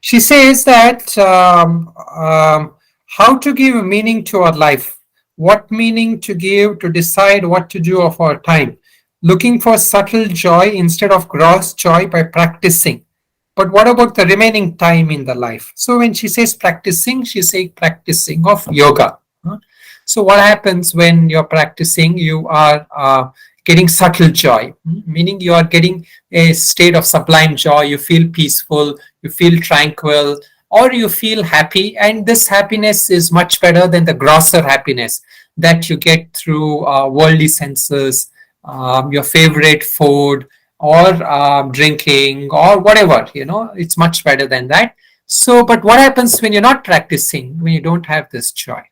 She says that how to give meaning to our life, what meaning to give to decide what to do of our time, looking for subtle joy instead of gross joy by practicing. But what about the remaining time in the life? So when she says practicing, she says practicing of yoga. So what happens when you're practicing? You are getting subtle joy, meaning you are getting a state of sublime joy. You feel peaceful, you feel tranquil, or you feel happy. And this happiness is much better than the grosser happiness that you get through worldly senses, your favorite food, or drinking, or whatever. It's much better than that. So, but what happens when you're not practicing, when you don't have this joy?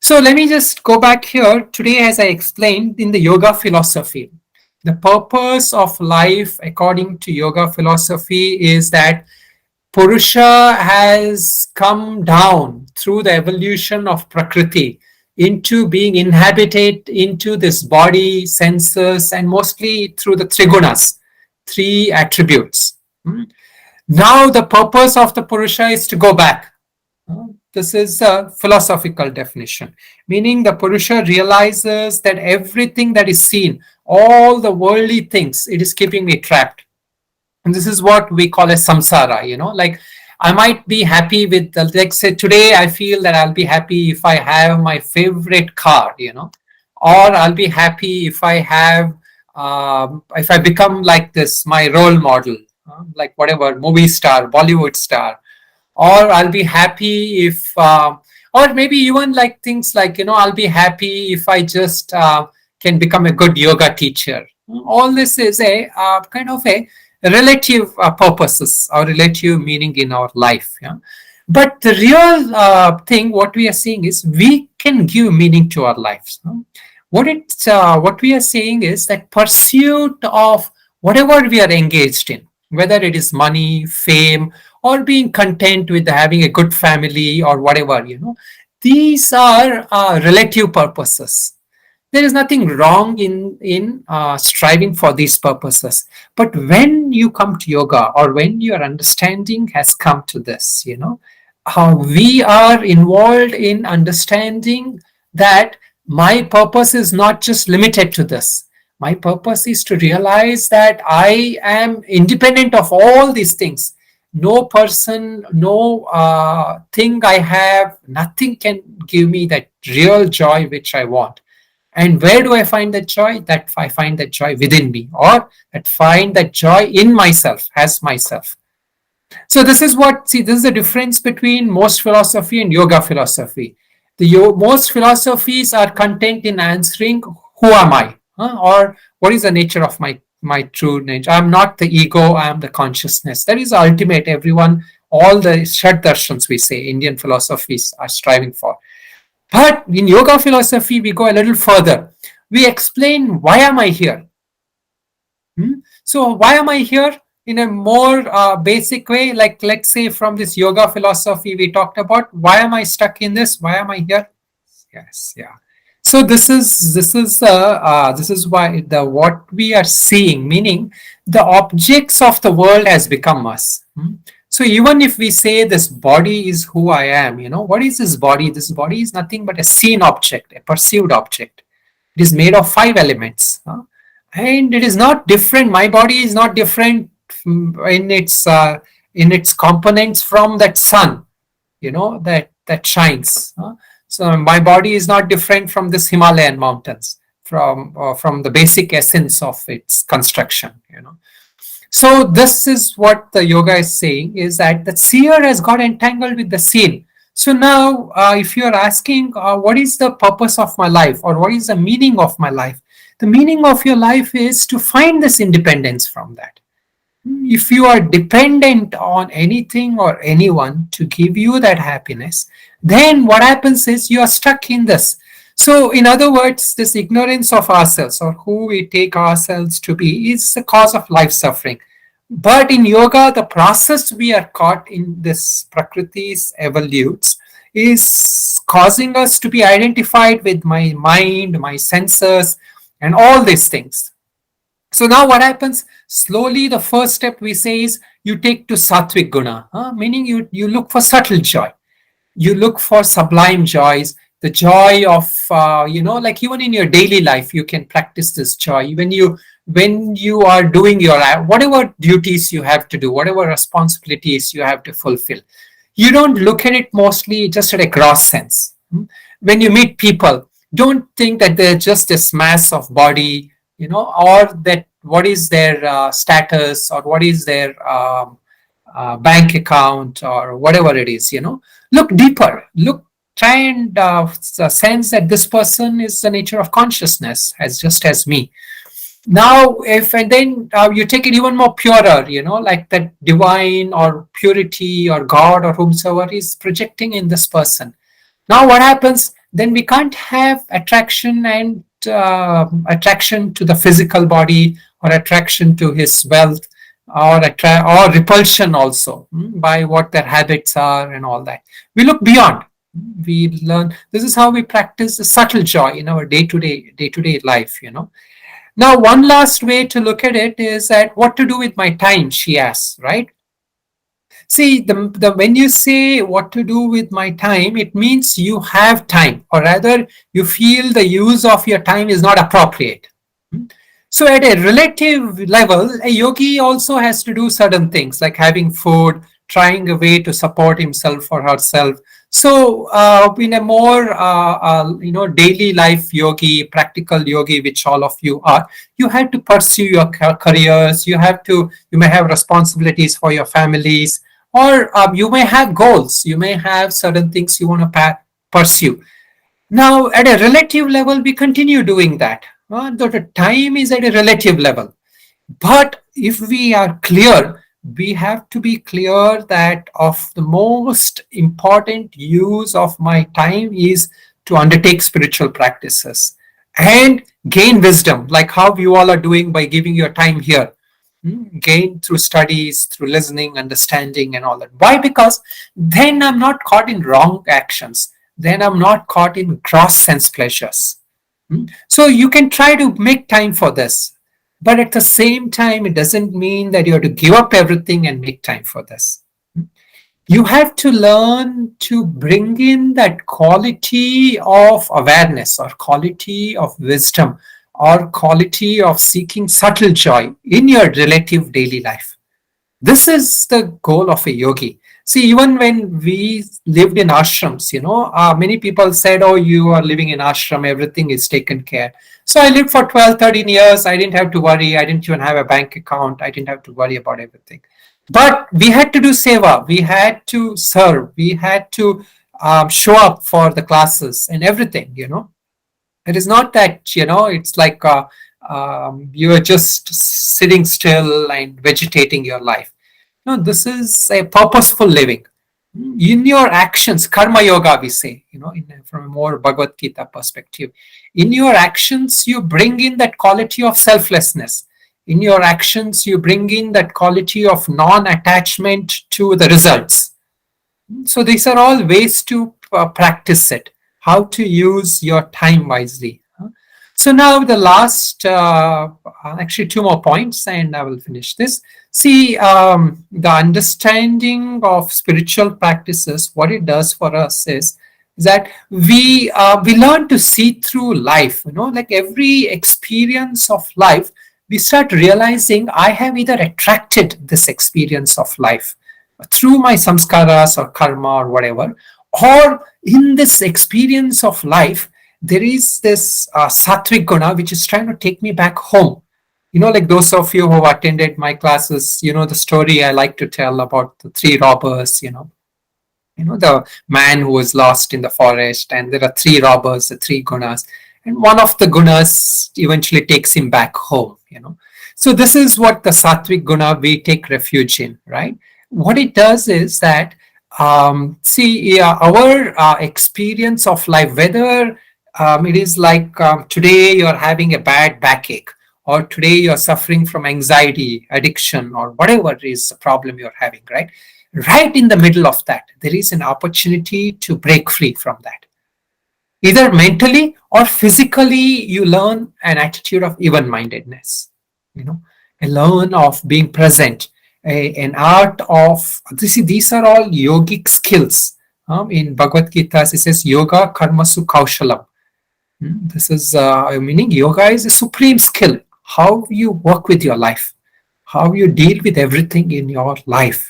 So let me just go back here. Today, as I explained in the yoga philosophy, the purpose of life according to yoga philosophy is that Purusha has come down through the evolution of Prakriti into being inhabited into this body, senses, and mostly through the trigunas, three attributes. Now the purpose of the Purusha is to go back. This is a philosophical definition, meaning the Purusha realizes that everything that is seen, all the worldly things, it is keeping me trapped. And this is what we call as samsara. Like I might be happy with, like say today I feel that I'll be happy if I have my favorite car, or I'll be happy if I have, if I become like this, my role model, like whatever, movie star, Bollywood star, or I'll be happy if, or maybe even like things like, I'll be happy if I just can become a good yoga teacher. All this is a kind of a relative purposes or relative meaning in our life. Yeah? But the real thing, what we are seeing is we can give meaning to our lives. What we are saying is that pursuit of whatever we are engaged in, whether it is money, fame, or being content with having a good family or whatever, these are relative purposes. There is nothing wrong in striving for these purposes. But when you come to yoga, or when your understanding has come to this, we are involved in understanding that my purpose is not just limited to this. My purpose is to realize that I am independent of all these things. No person, no thing I have, nothing can give me that real joy which I want. And where do I find that joy? That I find that joy within me, or that find that joy in myself, as myself. So this is this is the difference between most philosophy and yoga philosophy. Most philosophies are content in answering, who am I? Or what is the nature of my true nature? I'm not the ego, I am the consciousness. That is the ultimate, everyone, all the Shad Darshans we say, Indian philosophies are striving for. But in yoga philosophy, we go a little further. We explain, why am I here? So why am I here? In a more basic way, like let's say from this yoga philosophy we talked about, why am I stuck in this? Why am I here? Yes, yeah. So this is why the what we are seeing, meaning the objects of the world has become us. So even if we say this body is who I am, what is this body? This body is nothing but a seen object, a perceived object. It is made of 5 elements, and it is not different. My body is not different in its components from that sun, that shines. So my body is not different from this Himalayan mountains, from the basic essence of its construction. So this is what the yoga is saying, is that the seer has got entangled with the seen. So now, if you are asking, what is the purpose of my life, or what is the meaning of my life? The meaning of your life is to find this independence from that. If you are dependent on anything or anyone to give you that happiness, then what happens is you are stuck in this. So in other words, this ignorance of ourselves, or who we take ourselves to be, is the cause of life suffering. But in yoga, the process we are caught in this Prakriti's evolutes is causing us to be identified with my mind, my senses, and all these things. So now what happens? Slowly, the first step we say is you take to sattvic guna, meaning you look for subtle joy, you look for sublime joys, the joy of like even in your daily life you can practice this joy when you are doing your whatever duties you have to do, whatever responsibilities you have to fulfill. You don't look at it mostly just at a gross sense. When you meet people, don't think that they're just a mass of body, or that what is their status, or what is their bank account, or whatever it is. Look deeper, try and sense that this person is the nature of consciousness, as just as me. Now if and then you take it even more purer, like that divine or purity or god or whomsoever is projecting in this person. Now what happens then? We can't have attraction and attraction to the physical body, or attraction to his wealth, or repulsion also, by what their habits are and all that. We look beyond. We learn. This is how we practice the subtle joy in our day-to-day life. Now, one last way to look at it is that what to do with my time, she asks, right? See, when you say what to do with my time, it means you have time, or rather, you feel the use of your time is not appropriate. So, at a relative level, a yogi also has to do certain things like having food, trying a way to support himself or herself. So, in a more daily life yogi, practical yogi, which all of you are, you have to pursue your careers. You may have responsibilities for your families, or you may have goals. You may have certain things you want to pursue. Now, at a relative level, we continue doing that. The time is at a relative level. But if we are clear, we have to be clear that of the most important use of my time is to undertake spiritual practices and gain wisdom, like how you all are doing by giving your time here. Gain through studies, through listening, understanding, and all that. Why? Because then I'm not caught in wrong actions. Then I'm not caught in gross sense pleasures. So you can try to make time for this. But at the same time, it doesn't mean that you have to give up everything and make time for this. You have to learn to bring in that quality of awareness, or quality of wisdom, or quality of seeking subtle joy in your relative daily life. This is the goal of a yogi. See, even when we lived in ashrams, many people said, oh, you are living in ashram, everything is taken care. So I lived for 12, 13 years. I didn't have to worry. I didn't even have a bank account. I didn't have to worry about everything. But we had to do seva. We had to serve. We had to show up for the classes and everything, It is not that, it's like you are just sitting still and vegetating your life. No, this is a purposeful living. In your actions, karma yoga, we say, from a more Bhagavad Gita perspective. In your actions, you bring in that quality of selflessness. In your actions, you bring in that quality of non-attachment to the results. So these are all ways to practice it, how to use your time wisely. So now the last, actually 2 more points, and I will finish this. See, the understanding of spiritual practices, what it does for us is that we learn to see through life. Like every experience of life, we start realizing I have either attracted this experience of life through my samskaras or karma or whatever, or in this experience of life, there is this sattvic guna which is trying to take me back home. Like those of you who have attended my classes, the story I like to tell about the 3 robbers, the man who was lost in the forest, and there are 3 robbers, the 3 gunas, and one of the gunas eventually takes him back home, So this is what the sattvic guna we take refuge in, right? What it does is that, our experience of life, whether it is like today you're having a bad backache, or today you're suffering from anxiety, addiction, or whatever is the problem you're having, right? Right in the middle of that, there is an opportunity to break free from that. Either mentally or physically, you learn an attitude of even-mindedness, a learn of being present an art of, these are all yogic skills. In Bhagavad Gita, it says yoga karmasu kaushalam. This is meaning yoga is a supreme skill. How you work with your life, how you deal with everything in your life.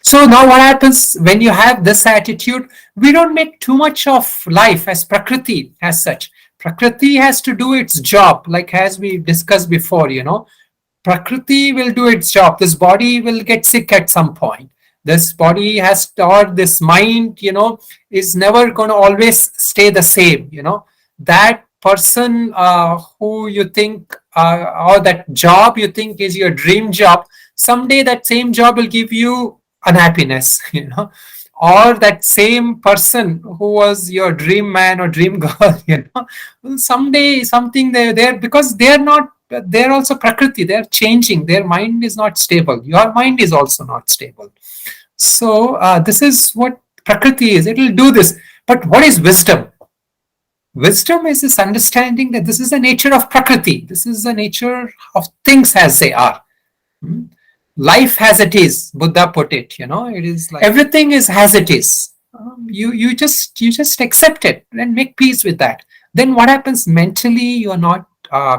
So now what happens when you have this attitude? We don't make too much of life as Prakriti as such. Prakriti has to do its job, like as we discussed before. Prakriti will do its job. This body will get sick at some point. This body has, or this mind, is never going to always stay the same. That person who you think, or that job you think is your dream job, someday that same job will give you unhappiness. Or that same person who was your dream man or dream girl, someday something they're there, because they're also Prakriti, they're changing, their mind is not stable, your mind is also not stable. So this is what Prakriti is, it will do this. But what is wisdom? Wisdom is this understanding that this is the nature of Prakriti, this is the nature of things as they are. Life as it is, Buddha put it. It is like everything is as it is. You just accept it and make peace with that. Then what happens mentally? You are not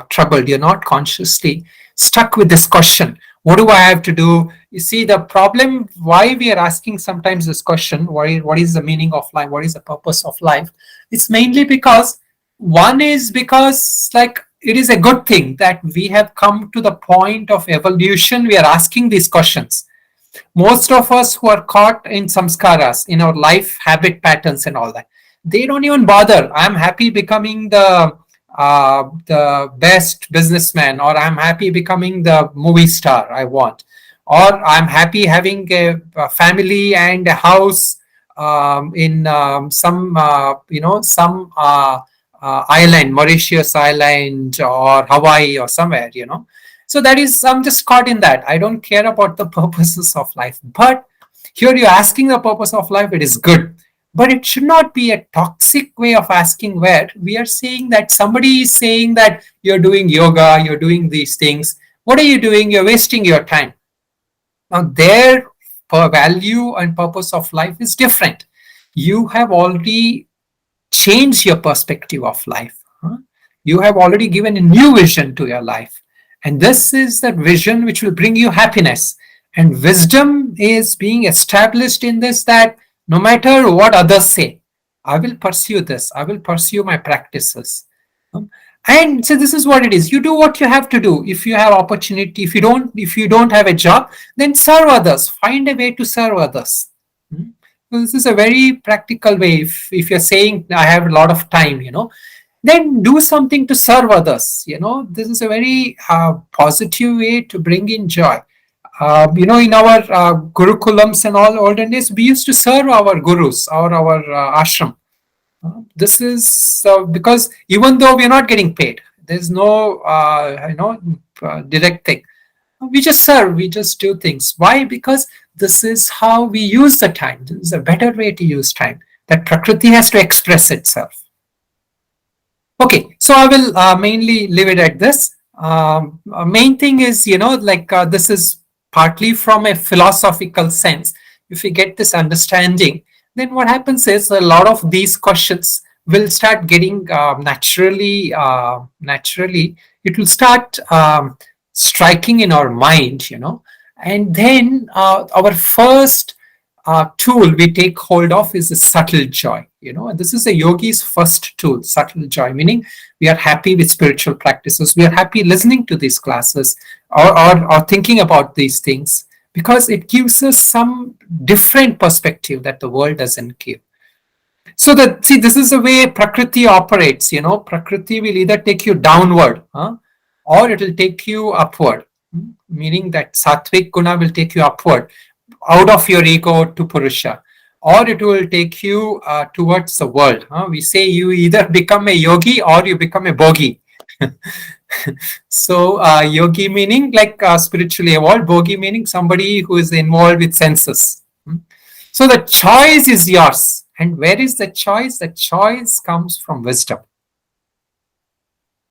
troubled. You're not consciously stuck with this question. What do I have to do? You see, the problem why we are asking sometimes this question, what is the meaning of life? What is the purpose of life? It's mainly because, one is because like it is a good thing that we have come to the point of evolution. We are asking these questions. Most of us who are caught in samskaras, in our life habit patterns and all that, they don't even bother. I'm happy becoming the best businessman, or I'm happy becoming the movie star I want, or I'm happy having a family and a house in some island, Mauritius Island or Hawaii or somewhere. So that is, I'm just caught in that. I don't care about the purposes of life. But here you're asking the purpose of life, it is good. But it should not be a toxic way of asking, where we are saying that somebody is saying that you're doing yoga, you're doing these things. What are you doing? You're wasting your time. Now, their value and purpose of life is different. You have already changed your perspective of life. You have already given a new vision to your life. And this is that vision which will bring you happiness. And wisdom is being established in this, that no matter what others say, I will pursue this. I will pursue my practices. And so this is what it is. You do what you have to do. If you have opportunity, if you don't have a job, then serve others. Find a way to serve others. So this is a very practical way. If you're saying I have a lot of time, then do something to serve others. This is a very positive way to bring in joy. In our gurukulams and all olden days, we used to serve our gurus or our ashram. This is because even though we are not getting paid, there's no direct thing. We just serve, we just do things. Why? Because this is how we use the time. This is a better way to use time. That Prakriti has to express itself. Okay, so I will mainly leave it at this. Main thing is, this is partly from a philosophical sense. If we get this understanding, then what happens is a lot of these questions will start getting naturally, it will start striking in our mind, and then our first tool we take hold of is a subtle joy. This is a yogi's first tool, subtle joy, meaning we are happy with spiritual practices. We are happy listening to these classes or thinking about these things, because it gives us some different perspective that the world doesn't give. So this is the way Prakriti operates. Prakriti will either take you downward, or it will take you upward, meaning that Sattvic Guna will take you upward, out of your ego to Purusha, or it will take you towards the world. We say you either become a yogi or you become a bogi. So yogi meaning like spiritually evolved, bogi meaning somebody who is involved with senses. So the choice is yours. And where is the choice? The choice comes from wisdom.